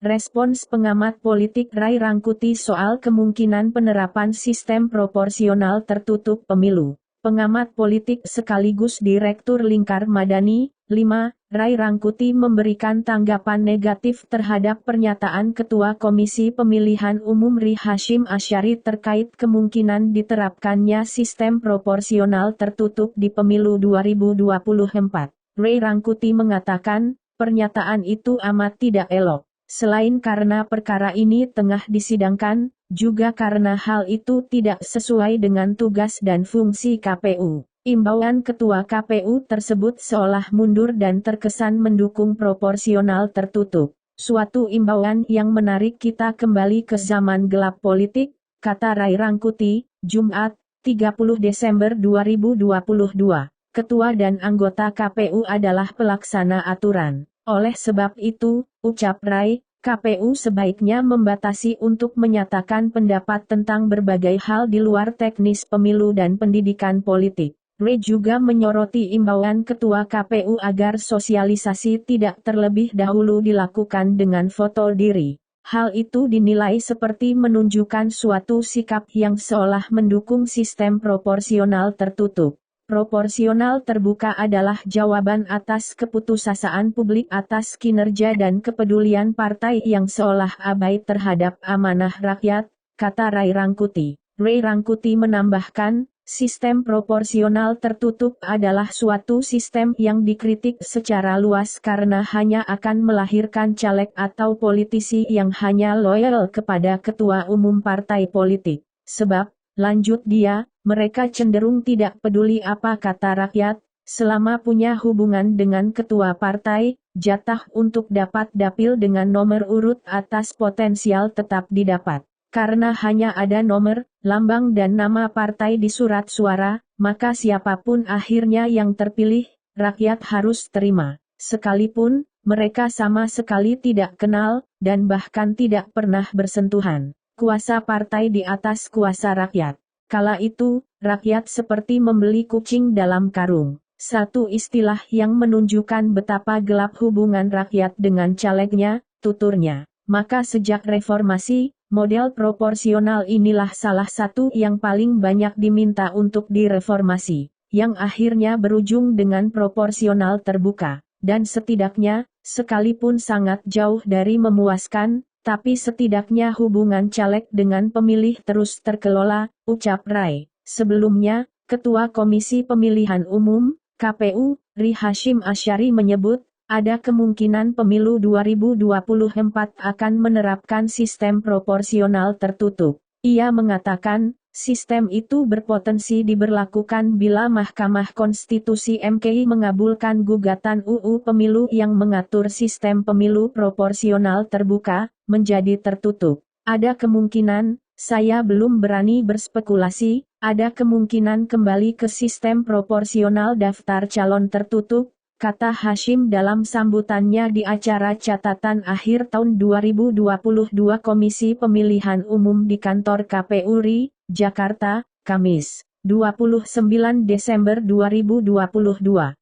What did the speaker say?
respons pengamat politik Ray Rangkuti soal kemungkinan penerapan sistem proporsional tertutup pemilu. Pengamat politik sekaligus Direktur Lingkar Madani, 5, Ray Rangkuti memberikan tanggapan negatif terhadap pernyataan Ketua Komisi Pemilihan Umum Ri Hashim Asyari terkait kemungkinan diterapkannya sistem proporsional tertutup di pemilu 2024. Ray Rangkuti mengatakan, pernyataan itu amat tidak elok. Selain karena perkara ini tengah disidangkan, juga karena hal itu tidak sesuai dengan tugas dan fungsi KPU. Imbauan Ketua KPU tersebut seolah mundur dan terkesan mendukung proporsional tertutup. Suatu imbauan yang menarik kita kembali ke zaman gelap politik, kata Ray Rangkuti, Jumat, 30 Desember 2022. Ketua dan anggota KPU adalah pelaksana aturan. Oleh sebab itu, ucap Ray, KPU sebaiknya membatasi untuk menyatakan pendapat tentang berbagai hal di luar teknis pemilu dan pendidikan politik. Ray juga menyoroti imbauan Ketua KPU agar sosialisasi tidak terlebih dahulu dilakukan dengan foto diri. Hal itu dinilai seperti menunjukkan suatu sikap yang seolah mendukung sistem proporsional tertutup. Proporsional terbuka adalah jawaban atas keputusasaan publik atas kinerja dan kepedulian partai yang seolah abai terhadap amanah rakyat, kata Ray Rangkuti. Ray Rangkuti menambahkan, sistem proporsional tertutup adalah suatu sistem yang dikritik secara luas karena hanya akan melahirkan caleg atau politisi yang hanya loyal kepada ketua umum partai politik. Sebab, lanjut dia, mereka cenderung tidak peduli apa kata rakyat, selama punya hubungan dengan ketua partai, jatah untuk dapat dapil dengan nomor urut atas potensial tetap didapat. Karena hanya ada nomor, lambang dan nama partai di surat suara, maka siapapun akhirnya yang terpilih, rakyat harus terima. Sekalipun, mereka sama sekali tidak kenal, dan bahkan tidak pernah bersentuhan. Kuasa partai di atas kuasa rakyat. Kala itu, rakyat seperti membeli kucing dalam karung. Satu istilah yang menunjukkan betapa gelap hubungan rakyat dengan calegnya, tuturnya. Maka sejak reformasi, model proporsional inilah salah satu yang paling banyak diminta untuk direformasi, yang akhirnya berujung dengan proporsional terbuka. Dan setidaknya, sekalipun sangat jauh dari memuaskan, tapi setidaknya hubungan caleg dengan pemilih terus terkelola, ucap Ray. Sebelumnya, Ketua Komisi Pemilihan Umum, KPU, Ri Hashim Asyari menyebut, ada kemungkinan pemilu 2024 akan menerapkan sistem proporsional tertutup. Ia mengatakan, sistem itu berpotensi diberlakukan bila Mahkamah Konstitusi MKI mengabulkan gugatan UU Pemilu yang mengatur sistem pemilu proporsional terbuka, menjadi tertutup. Ada kemungkinan, saya belum berani berspekulasi, ada kemungkinan kembali ke sistem proporsional daftar calon tertutup, kata Hashim dalam sambutannya di acara catatan akhir tahun 2022 Komisi Pemilihan Umum di kantor KPU RI, Jakarta, Kamis, 29 Desember 2022.